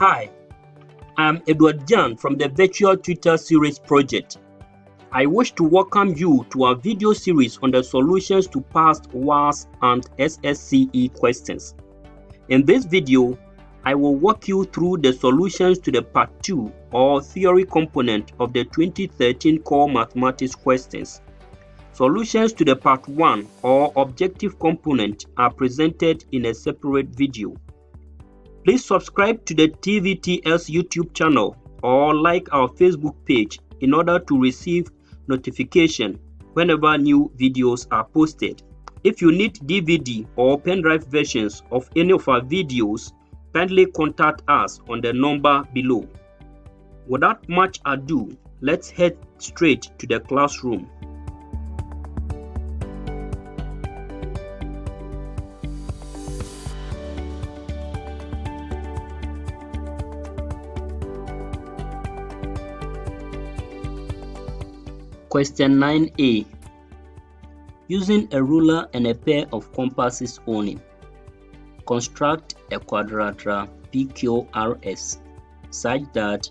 Hi, I'm Edward Jan from the Virtual Tutor Series project. I wish to welcome you to our video series on the solutions to past WASSCE and SSCE questions. In this video, I will walk you through the solutions to the Part 2 or theory component of the 2013 core mathematics questions. Solutions to the Part 1 or objective component are presented in a separate video. Please subscribe to the TVTS YouTube channel or like our Facebook page in order to receive notification whenever new videos are posted. If you need DVD or pen drive versions of any of our videos, kindly contact us on the number below. Without much ado, let's head straight to the classroom. Question 9a. Using a ruler and a pair of compasses only, construct a quadrilateral PQRS such that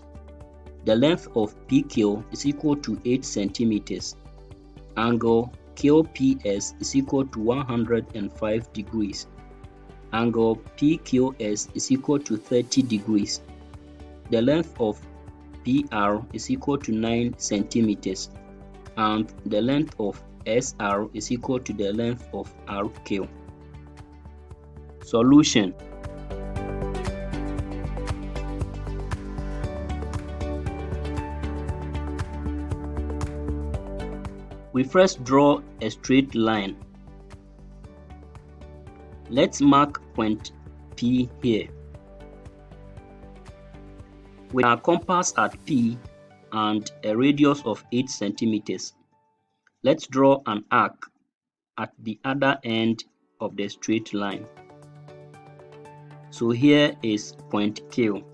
the length of PQ is equal to 8 centimeters, angle QPS is equal to 105 degrees, angle PQS is equal to 30 degrees, the length of PR is equal to 9 centimeters, and the length of SR is equal to the length of RQ. Solution. We first draw a straight line. Let's mark point P here. With our compass at P and a radius of 8 centimeters, let's draw an arc at the other end of the straight line. So here is point Q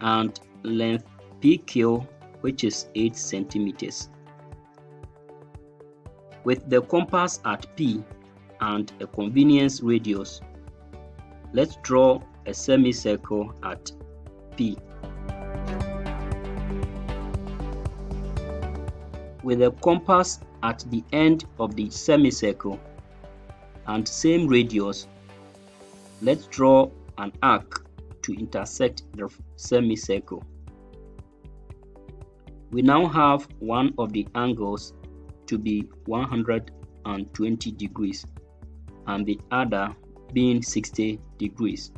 and length PQ, which is 8 centimeters. With the compass at P and a convenience radius, let's draw a semicircle at P. With the compass at the end of the semicircle and same radius, let's draw an arc to intersect the semicircle. We now have one of the angles to be 120 degrees and the other being 60 degrees.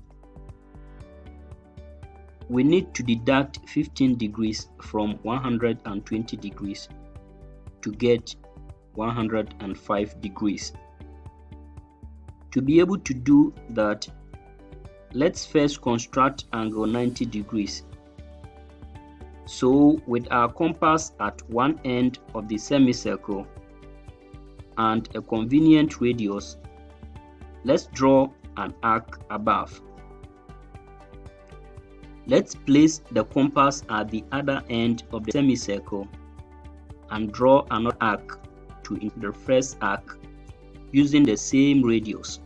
We need to deduct 15 degrees from 120 degrees to get 105 degrees. To be able to do that, let's first construct angle 90 degrees. So with our compass at one end of the semicircle and a convenient radius, let's draw an arc above. Let's place the compass at the other end of the semicircle and draw another arc to the first arc using the same radius.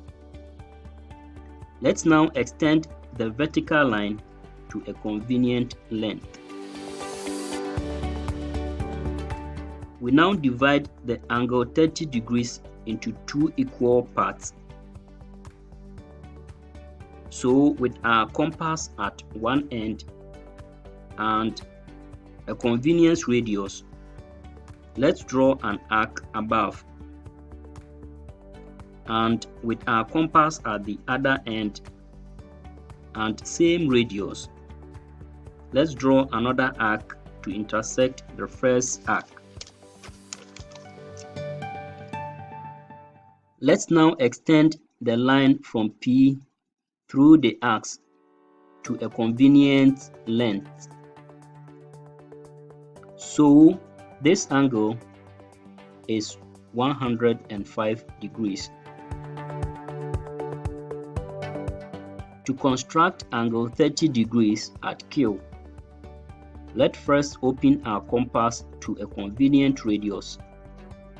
Let's now extend the vertical line to a convenient length. We now divide the angle 30 degrees into two equal parts. So with our compass at one end and a convenience radius, let's draw an arc above, and with our compass at the other end and same radius, let's draw another arc to intersect the first arc. Let's now extend the line from P through the arcs to a convenient length. So this angle is 105 degrees. To construct angle 30 degrees at Q, let's first open our compass to a convenient radius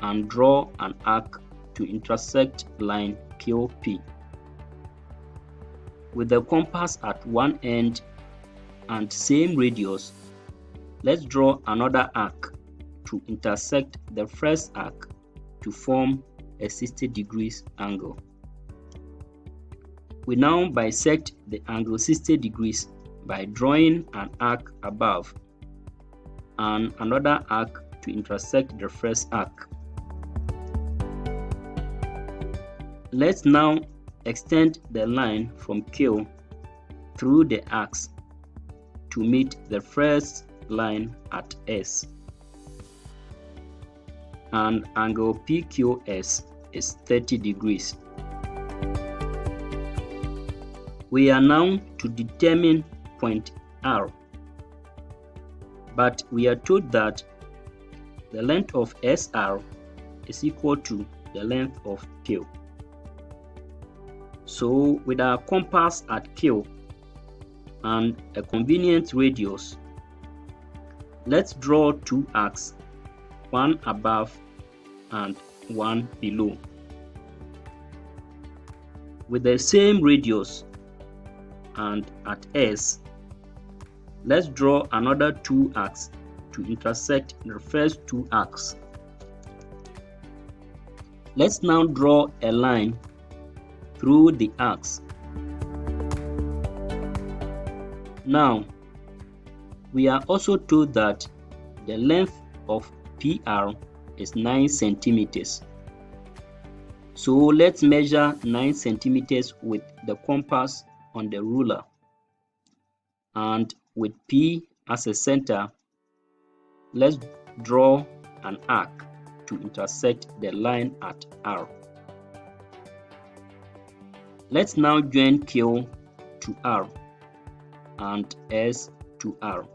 and draw an arc to intersect line QP. With the compass at one end and same radius, let's draw another arc to intersect the first arc to form a 60 degrees angle. We now bisect the angle 60 degrees by drawing an arc above and another arc to intersect the first arc. Let's now extend the line from Q through the arcs to meet the first line at S, and angle PQS is 30 degrees. We are now to determine point R, but we are told that the length of SR is equal to the length of Q. So with our compass at Q and a convenient radius, let's draw two arcs, one above and one below. With the same radius and at S, let's draw another two arcs to intersect the first two arcs. Let's now draw a line through the arcs. Now, we are also told that the length of PR is 9 centimeters. So let's measure 9 centimeters with the compass on the ruler, and with P as a center, let's draw an arc to intersect the line at R. Let's now join Q to R and S to R.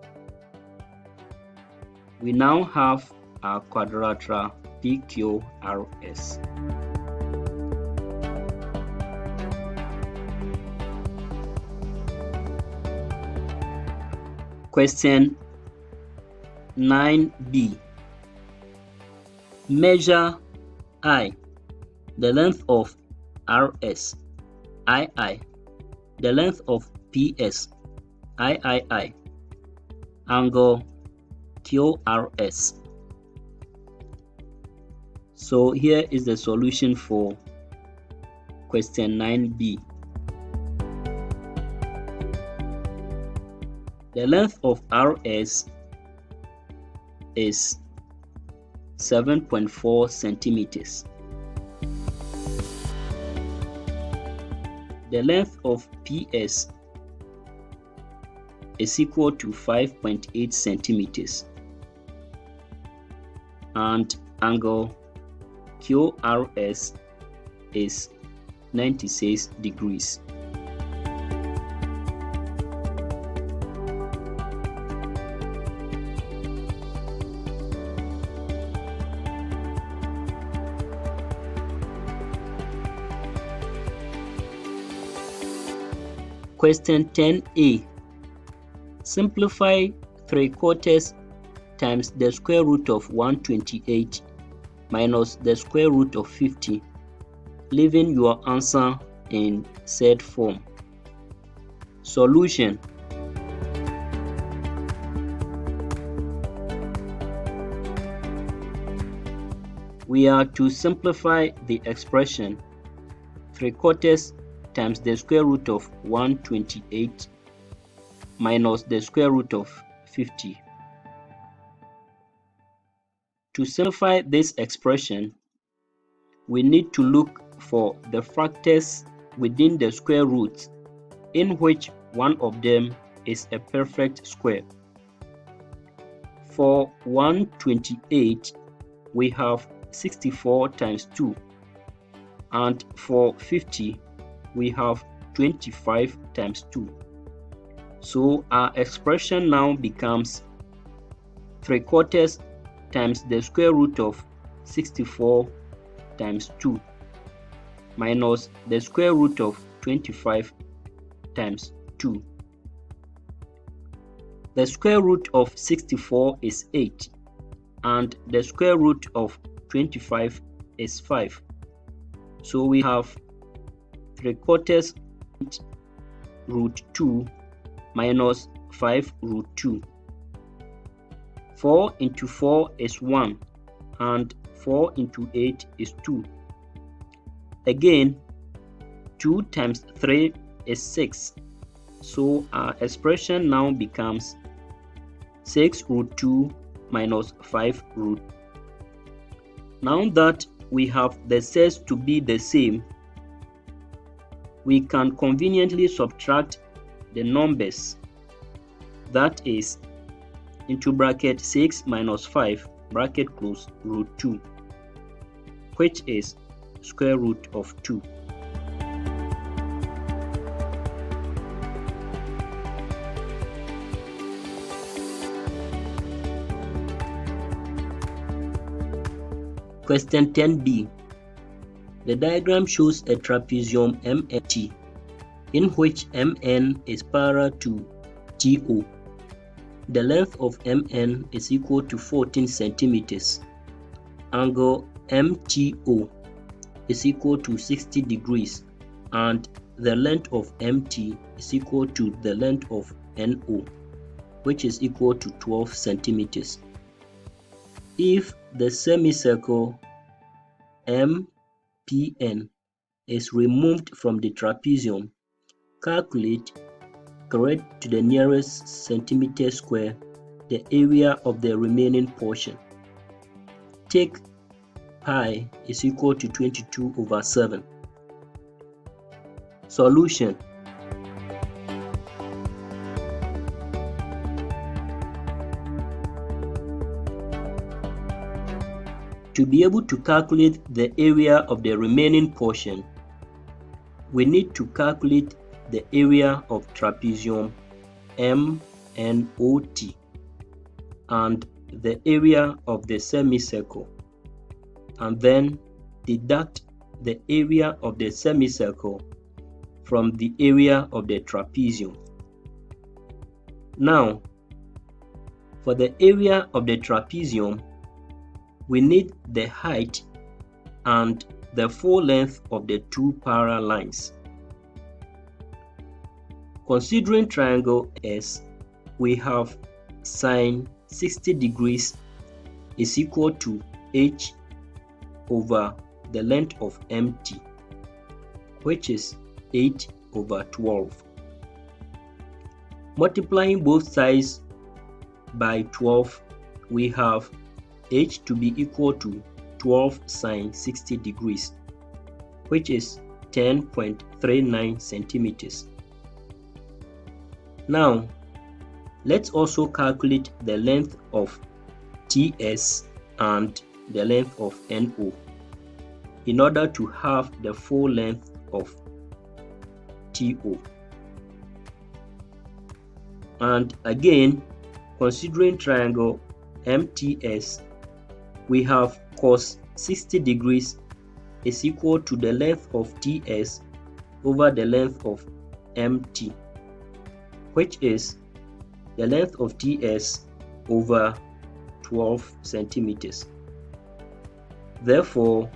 We now have our quadrilateral PQRS. Question 9b. Measure I, the length of RS, II, the length of PS, III, angle QRS. So here is the solution for question 9b. The length of RS is 7.4 centimeters. The length of PS is equal to 5.8 centimeters. And angle QRS is 96 degrees. Question 10a. Simplify 3/4 times the square root of 128 minus the square root of 50, leaving your answer in said form. Solution. We are to simplify the expression 3/4 times the square root of 128 minus the square root of 50. To simplify this expression, we need to look for the factors within the square roots in which one of them is a perfect square. For 128, we have 64 times 2, and for 50, we have 25 times 2. So our expression now becomes 3/4 times the square root of 64 times 2 minus the square root of 25 times 2. The square root of 64 is 8, and the square root of 25 is 5. So we have 3/4 root 2 minus 5 root 2. 4 into 4 is 1 and 4 into 8 is 2. Again, 2 times 3 is 6. So our expression now becomes 6 root 2 minus 5 root. Now that we have the sets to be the same, we can conveniently subtract the numbers. That is, into bracket 6 minus 5 bracket close root 2, which is square root of 2. Question 10b. The diagram shows a trapezium MNT in which MN is parallel to TO. The length of MN is equal to 14 centimeters. Angle MTO is equal to 60 degrees and the length of MT is equal to the length of NO, which is equal to 12 centimeters. If the semicircle MPN is removed from the trapezium, calculate, correct to the nearest centimeter square, the area of the remaining portion. Take pi is equal to 22/7. Solution. To be able to calculate the area of the remaining portion, we need to calculate the area of trapezium MNOT and the area of the semicircle, and then deduct the area of the semicircle from the area of the trapezium. Now, for the area of the trapezium, we need the height and the full length of the two parallel lines. Considering triangle S, we have sine 60 degrees is equal to h over the length of MT, which is 8/12. Multiplying both sides by 12, we have h to be equal to 12 sine 60 degrees, which is 10.39 centimeters. Now, let's also calculate the length of TS and the length of NO in order to have the full length of TO. And again, considering triangle MTS, we have cos 60 degrees is equal to the length of TS over the length of MT, which is the length of TS over 12 centimeters. Therefore,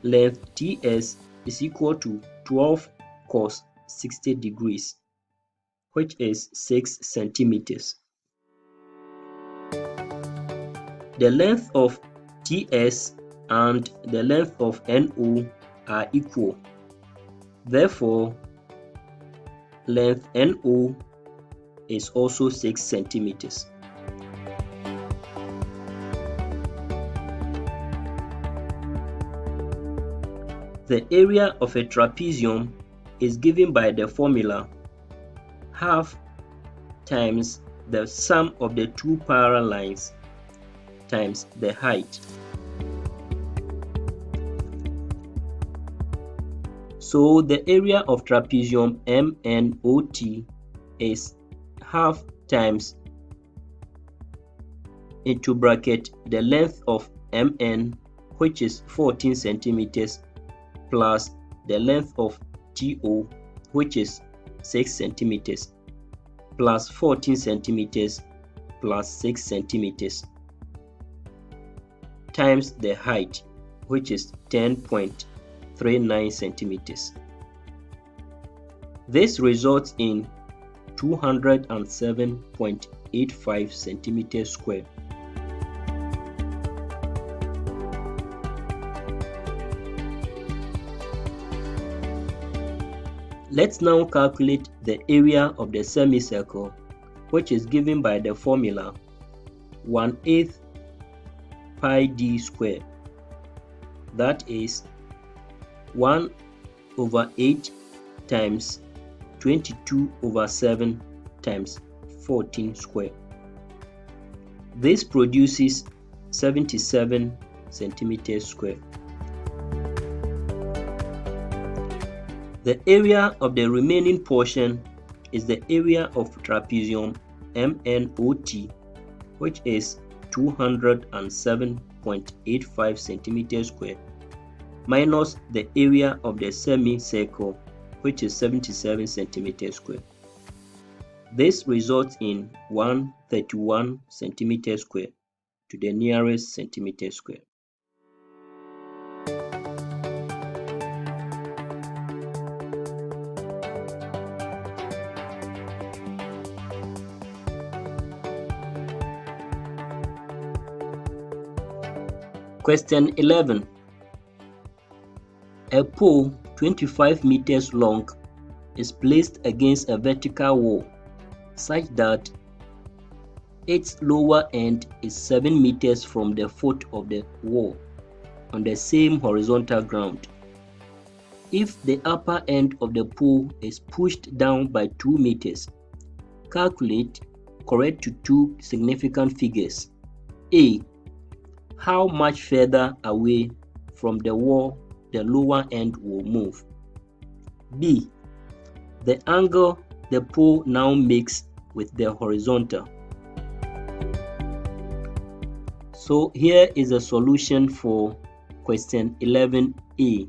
length TS is equal to 12 cos 60 degrees, which is 6 centimeters. The length of TS and the length of NO are equal. Therefore, length NO is also 6 centimeters. The area of a trapezium is given by the formula half times the sum of the two parallel lines times the height. So the area of trapezium MNOT is half times into bracket the length of MN, which is 14 centimeters, plus the length of TO, which is 6 centimeters, plus 14 centimeters plus 6 centimeters, times the height, which is 10.39 centimeters. This results in 207.85 centimeters square. Let's now calculate the area of the semicircle, which is given by the formula 1/8 pi d square. That is 1/8 times 22/7 times 14 square. This produces 77 centimeters square. The area of the remaining portion is the area of trapezium MNOT, which is 207.85 centimeters square, minus the area of the semicircle, which is 77 centimeters square. This results in 131 centimeters square to the nearest centimeter square. Question 11. A pole 25 meters long is placed against a vertical wall such that its lower end is 7 meters from the foot of the wall on the same horizontal ground. If the upper end of the pole is pushed down by 2 meters, calculate correct to two significant figures. A. How much further away from the wall the lower end will move. B. The angle the pole now makes with the horizontal. So here is a solution for question 11A.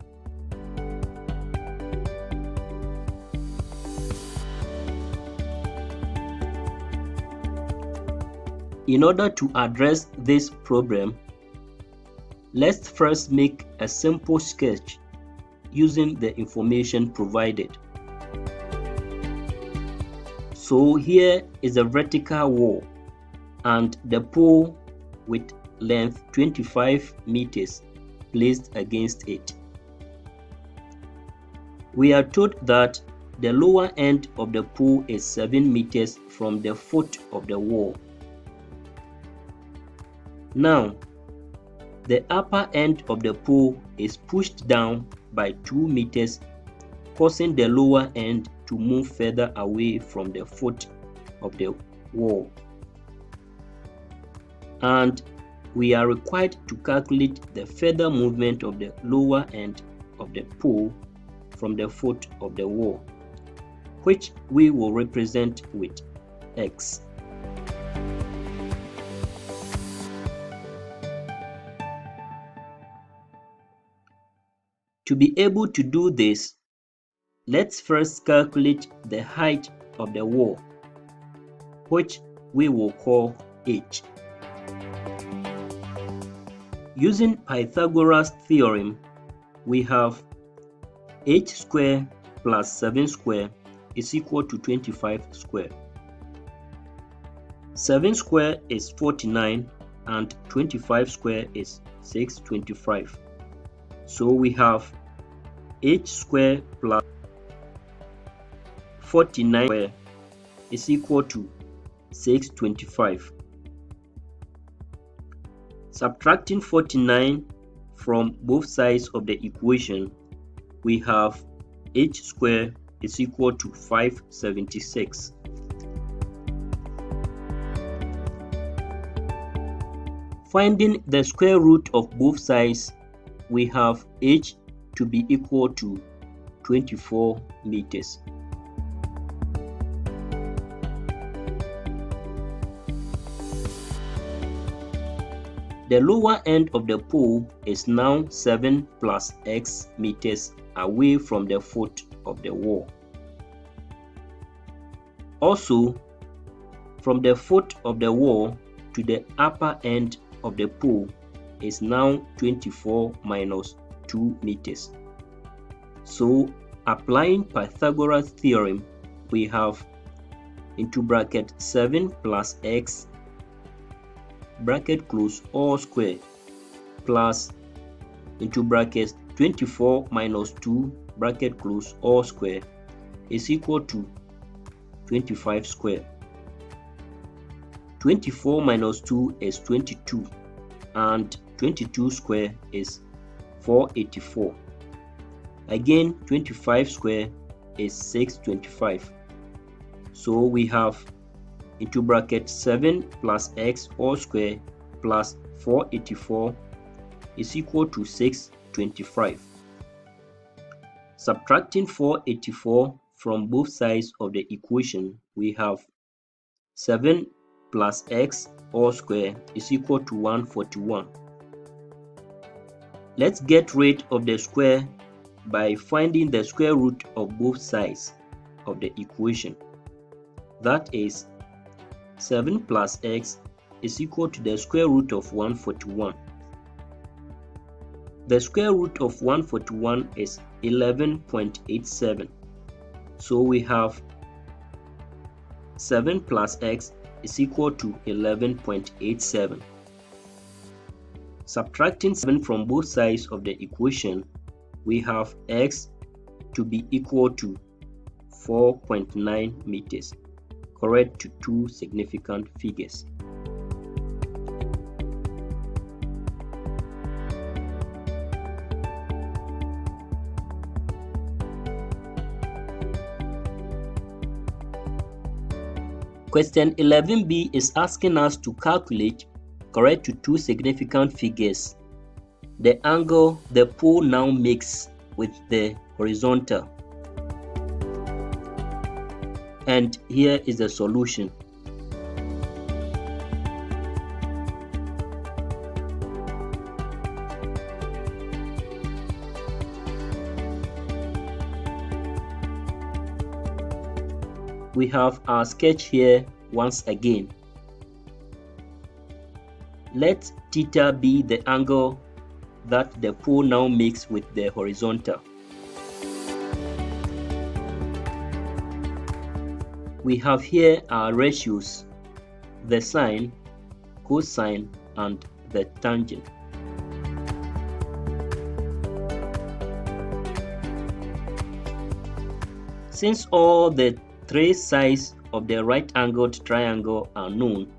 In order to address this problem, let's first make a simple sketch using the information provided. So here is a vertical wall and the pole with length 25 meters placed against it. We are told that the lower end of the pole is 7 meters from the foot of the wall. Now, the upper end of the pole is pushed down by 2 meters, causing the lower end to move further away from the foot of the wall. And we are required to calculate the further movement of the lower end of the pole from the foot of the wall, which we will represent with X. To be able to do this, let's first calculate the height of the wall, which we will call h. Using Pythagoras theorem, we have h square plus 7 square is equal to 25 square. 7 square is 49 and 25 square is 625. So we have h square plus 49 square is equal to 625. Subtracting 49 from both sides of the equation, we have h square is equal to 576. Finding the square root of both sides, we have h to be equal to 24 meters. The lower end of the pole is now 7 plus x meters away from the foot of the wall. Also, from the foot of the wall to the upper end of the pole is now 24 minus 2 meters. So Applying Pythagoras theorem, we have into bracket 7 plus x bracket close all square plus into bracket 24 minus 2 bracket close all square is equal to 25 square. 24 minus 2 is 22 and 22 square is 484. Again, 25 square is 625. So we have into bracket 7 plus x all square plus 484 is equal to 625. Subtracting 484 from both sides of the equation, we have 7 plus x all square is equal to 141. Let's get rid of the square by finding the square root of both sides of the equation. That is 7 plus x is equal to the square root of 141. The square root of 141 is 11.87. So we have 7 plus x is equal to 11.87. Subtracting 7 from both sides of the equation, we have x to be equal to 4.9 meters, correct to two significant figures. Question 11b is asking us to calculate, correct to two significant figures, the angle the pole now makes with the horizontal. And here is the solution. We have our sketch here once again. Let theta be the angle that the pole now makes with the horizontal. We have here our ratios, the sine, cosine, and the tangent. Since all the three sides of the right-angled triangle are known,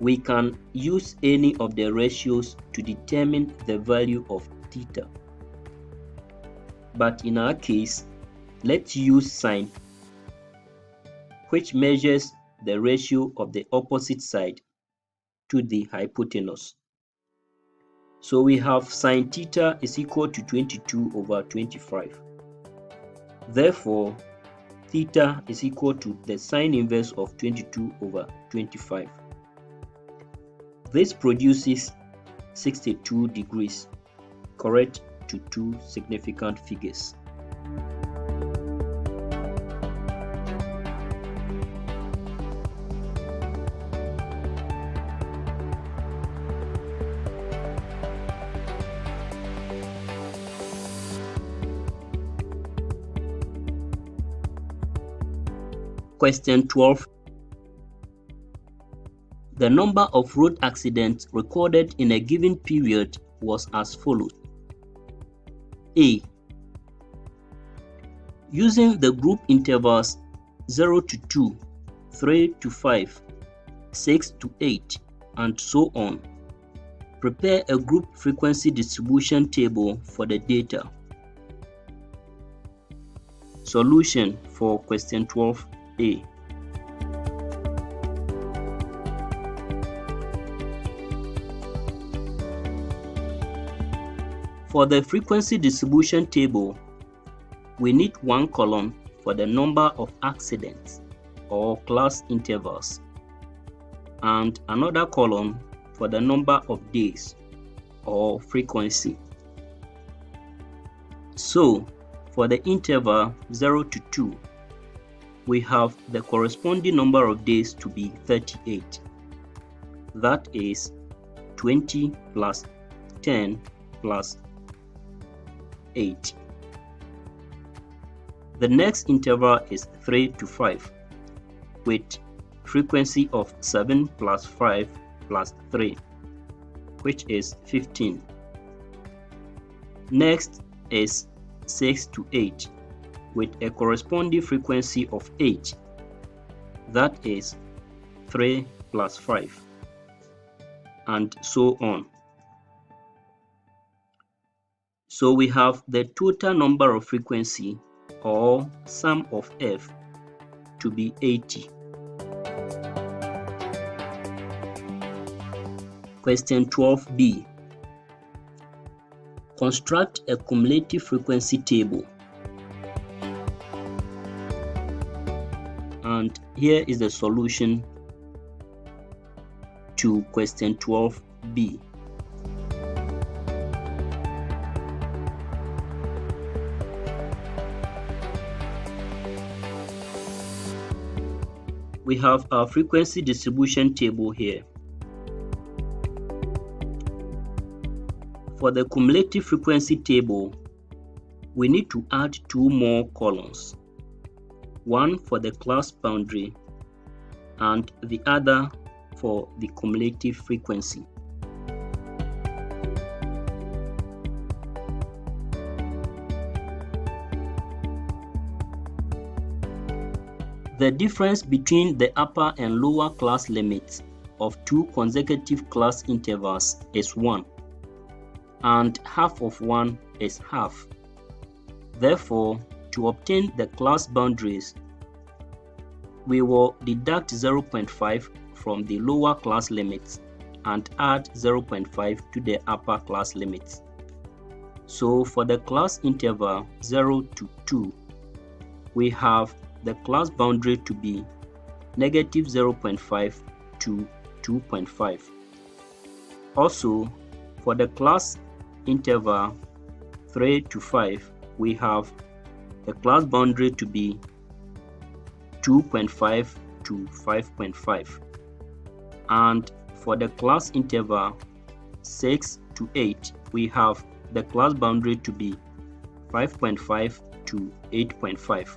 we can use any of the ratios to determine the value of theta. But in our case, let's use sine, which measures the ratio of the opposite side to the hypotenuse. So we have sine theta is equal to 22 over 25. Therefore, theta is equal to the sine inverse of 22 over 25. This produces 62 degrees, correct to two significant figures. Question 12. The number of road accidents recorded in a given period was as follows. A. Using the group intervals 0 to 2, 3 to 5, 6 to 8, and so on, prepare a group frequency distribution table for the data. Solution for question 12A. For the frequency distribution table, we need one column for the number of accidents or class intervals, and another column for the number of days or frequency. So, for the interval 0 to 2, we have the corresponding number of days to be 38. That is 20 plus 10 plus 8. The next interval is 3 to 5 with frequency of 7 plus 5 plus 3, which is 15. Next is 6 to 8 with a corresponding frequency of 8, that is 3 plus 5, and so on. So we have the total number of frequency, or sum of f, to be 80. Question 12b. Construct a cumulative frequency table. And here is the solution to question 12b. We have our frequency distribution table here. For the cumulative frequency table, we need to add 2 more columns, one for the class boundary and the other for the cumulative frequency. The difference between the upper and lower class limits of 2 consecutive class intervals is 1, and half of 1 is half. Therefore, to obtain the class boundaries, we will deduct 0.5 from the lower class limits and add 0.5 to the upper class limits. So for the class interval 0 to 2, we have the class boundary to be negative 0.5 to 2.5. Also, for the class interval 3 to 5, we have the class boundary to be 2.5 to 5.5. And for the class interval 6 to 8, we have the class boundary to be 5.5 to 8.5,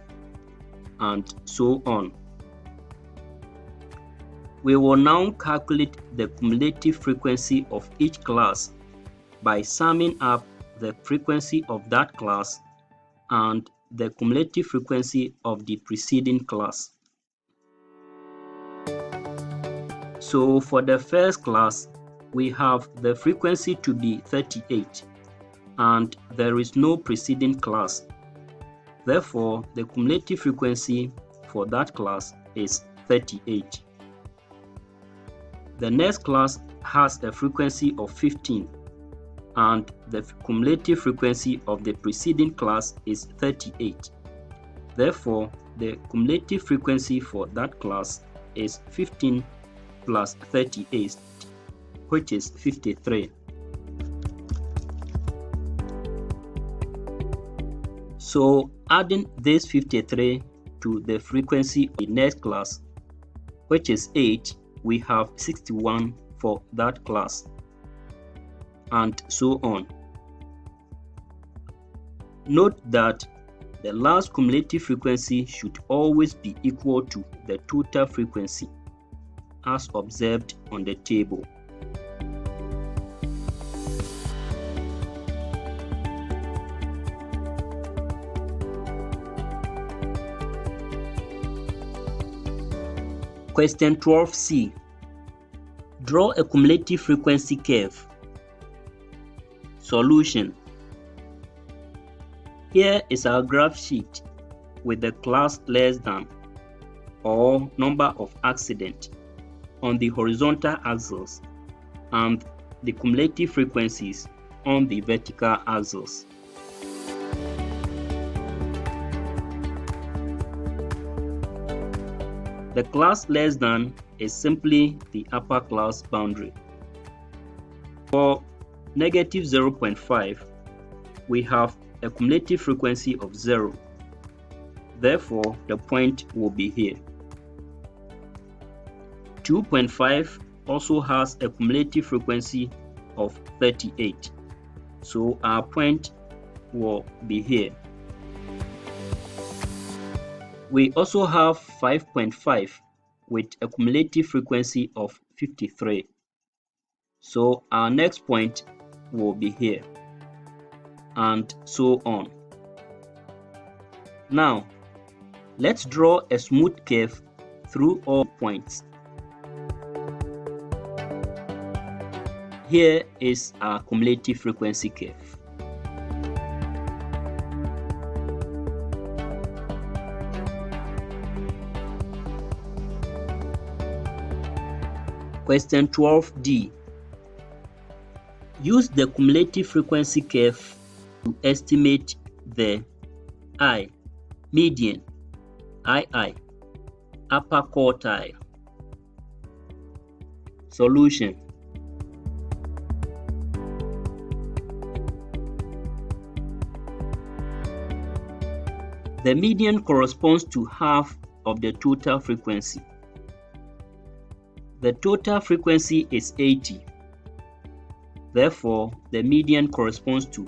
and so on. We will now calculate the cumulative frequency of each class by summing up the frequency of that class and the cumulative frequency of the preceding class. So for the first class, we have the frequency to be 38, and there is no preceding class. Therefore, the cumulative frequency for that class is 38. The next class has a frequency of 15, and the cumulative frequency of the preceding class is 38. Therefore, the cumulative frequency for that class is 15 plus 38, which is 53. So adding this 53 to the frequency of the next class, which is 8, we have 61 for that class, and so on. Note that the last cumulative frequency should always be equal to the total frequency, as observed on the table. Question 12c. Draw a cumulative frequency curve. Solution. Here is our graph sheet with the class less than, or number of accidents, on the horizontal axis and the cumulative frequencies on the vertical axis. The class less than is simply the upper class boundary. For negative 0.5, we have a cumulative frequency of 0. Therefore, the point will be here. 2.5 also has a cumulative frequency of 38. So our point will be here. We also have 5.5 with a cumulative frequency of 53. So our next point will be here, and so on. Now, let's draw a smooth curve through all points. Here is our cumulative frequency curve. Question 12D. Use the cumulative frequency curve to estimate the I, median, II, upper quartile. Solution. The median corresponds to half of the total frequency. The total frequency is 80. Therefore, the median corresponds to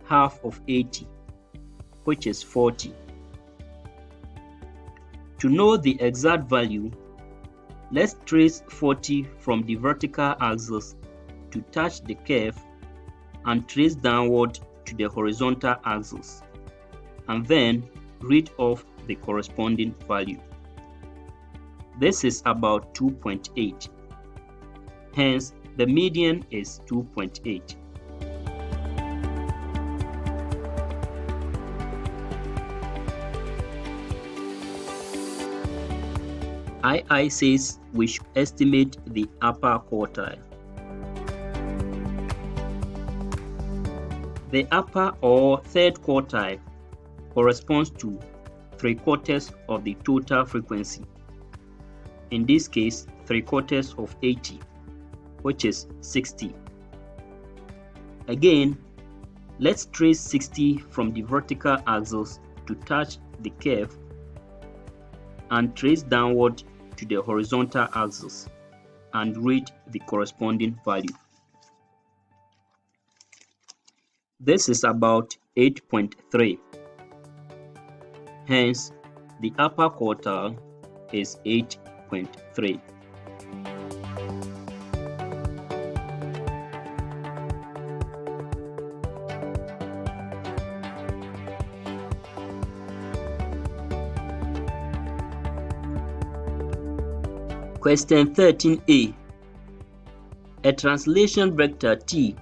half of 80, which is 40. To know the exact value, let's trace 40 from the vertical axis to touch the curve and trace downward to the horizontal axis, and then read off the corresponding value. This is about 2.8. Hence, the median is 2.8. II says we should estimate the upper quartile. The upper or third quartile corresponds to 3/4 of the total frequency. In this case, 3/4 of 80, which is 60. Again, let's trace 60 from the vertical axis to touch the curve and trace downward to the horizontal axis and read the corresponding value. This is about 8.3. Hence, the upper quartile is 8.3. Question 13a. A translation vector T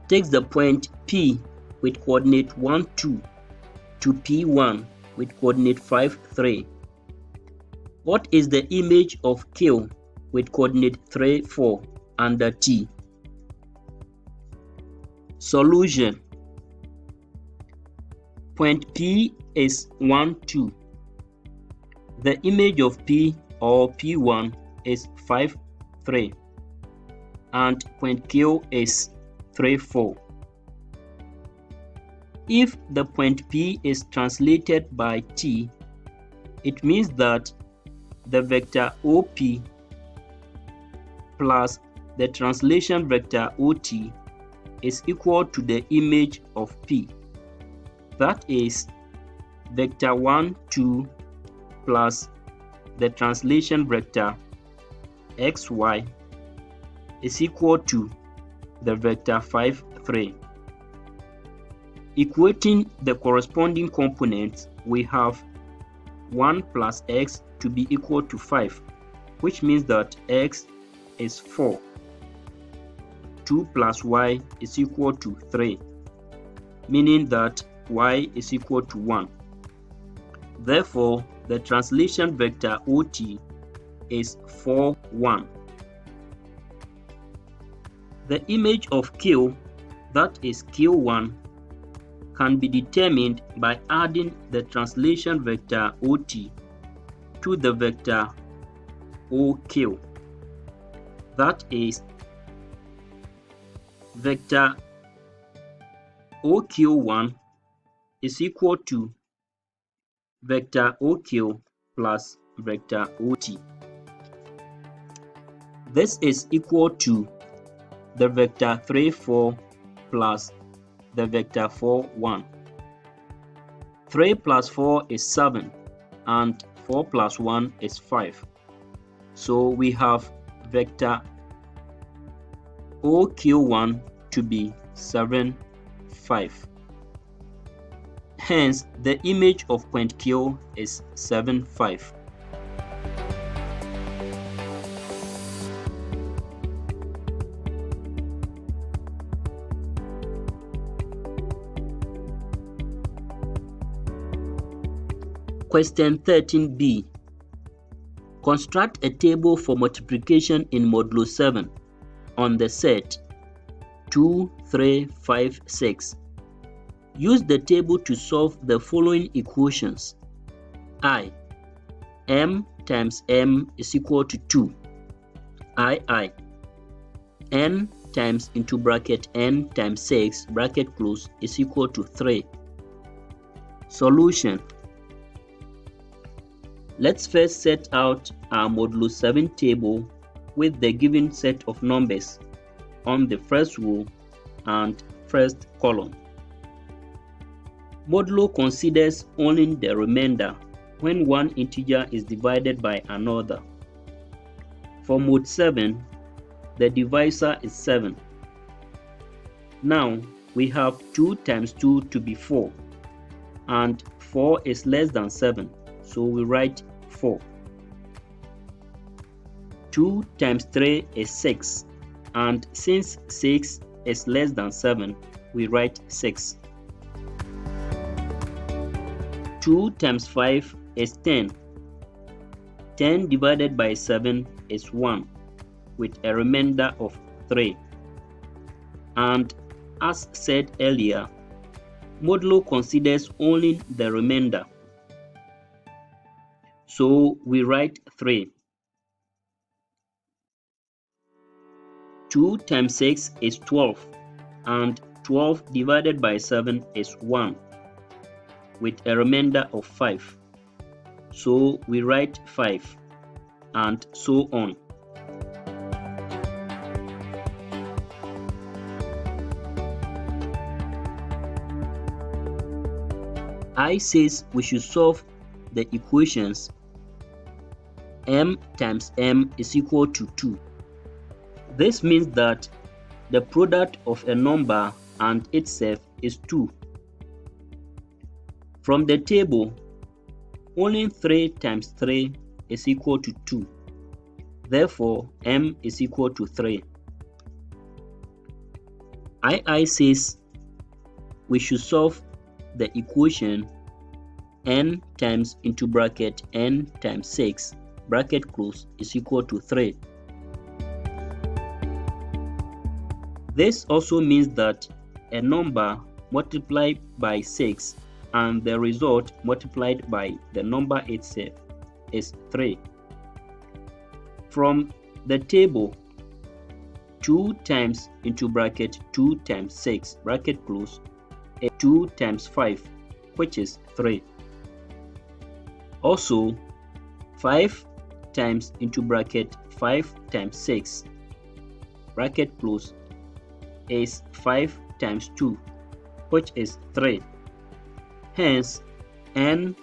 takes the point P with coordinate 1, 2 to P1 with coordinate 5, 3. What is the image of Q with coordinate 3, 4 under T? Solution. Point P is 1, 2. The image of P or P1 is 5, 3, and point Q is 3, 4. If the point P is translated by T, it means that the vector OP plus the translation vector OT is equal to the image of P. That is vector 1, 2 plus the translation vector XY is equal to the vector 5, 3. Equating the corresponding components, we have 1 plus X to be equal to 5, which means that X is 4. 2 plus Y is equal to 3, meaning that Y is equal to 1. Therefore, the translation vector OT is 4, 1. The image of Q, that is Q1, can be determined by adding the translation vector OT to the vector OQ. That is vector OQ1 is equal to vector OQ plus vector OT. This is equal to the vector 3, 4 plus the vector 4, 1. 3 plus 4 is 7, and 4 plus 1 is 5. So we have vector OQ1 to be 7, 5. Hence, the image of point Q is 7, 5. Question 13b. Construct a table for multiplication in modulo 7 on the set 2, 3, 5, 6. Use the table to solve the following equations. I. M times M is equal to 2. I. N times into bracket N times 6 bracket close is equal to 3. Solution. Let's first set out our modulo 7 table with the given set of numbers on the first row and first column. Modulo considers only the remainder when one integer is divided by another. For mod 7, the divisor is 7. Now we have 2 times 2 to be 4, and 4 is less than 7, so we write 4. 2 times 3 is 6, and since 6 is less than 7, we write 6. 2 times 5 is 10. 10 divided by 7 is 1, with a remainder of 3. And as said earlier, modulo considers only the remainder. So we write 3. 2 times 6 is 12, and 12 divided by 7 is 1, with a remainder of 5. So we write 5, and so on. I says we should solve the equations M times M is equal to 2. This means that the product of a number and itself is 2. From the table, only 3 times 3 is equal to 2. Therefore, M is equal to 3. I says we should solve the equation N times into bracket N times 6 bracket close is equal to 3. This also means that a number multiplied by 6 and the result multiplied by the number itself is 3. From the table, 2 times into bracket 2 times 6 bracket close is 2 times 5, which is 3. Also, 5 times into bracket 5 times 6 bracket close is 5 times 2, which is 3. Hence, N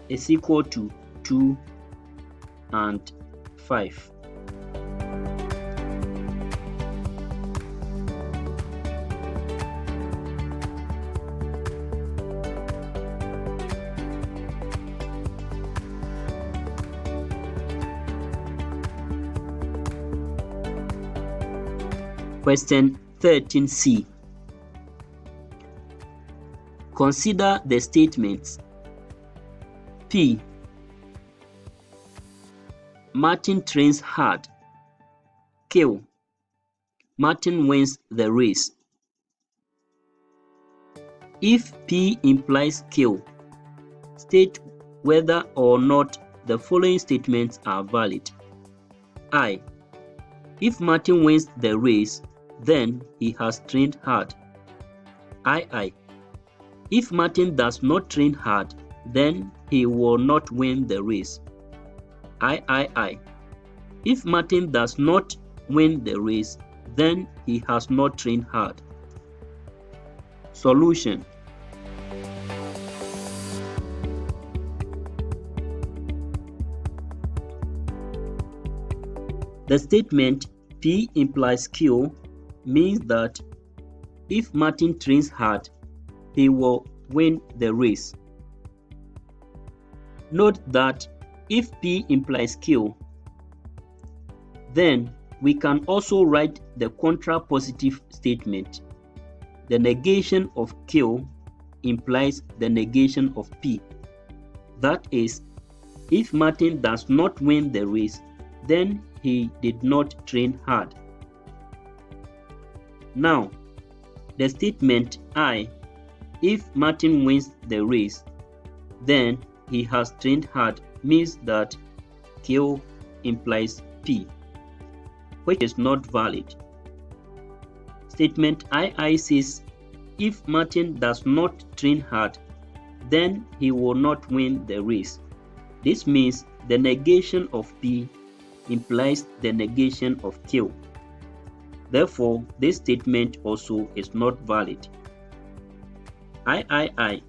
is equal to 2 and 5. Question 13c. Consider the statements P. Martin trains hard. Q. Martin wins the race. If P implies Q, state whether or not the following statements are valid. I. If Martin wins the race, then he has trained hard. II. If Martin does not train hard, then he will not win the race. III. If Martin does not win the race, then he has not trained hard. Solution. The statement P implies Q means that if Martin trains hard, he will win the race. Note that if P implies Q, then we can also write the contrapositive statement. The negation of Q implies the negation of P. That is, if Martin does not win the race, then he did not train hard. Now, the statement I, if Martin wins the race, then he has trained hard, means that Q implies P, which is not valid. Statement II says, if Martin does not train hard, then he will not win the race. This means the negation of P implies the negation of Q. Therefore, this statement also is not valid. III,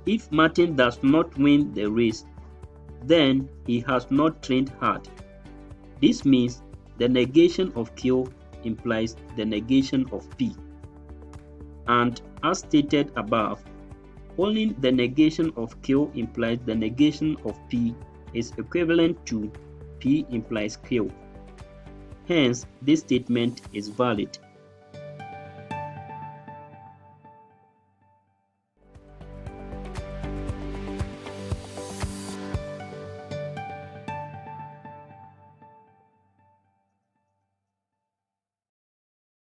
if Martin does not win the race, then he has not trained hard. This means the negation of Q implies the negation of P. And as stated above, only the negation of Q implies the negation of P is equivalent to P implies Q. Hence, this statement is valid.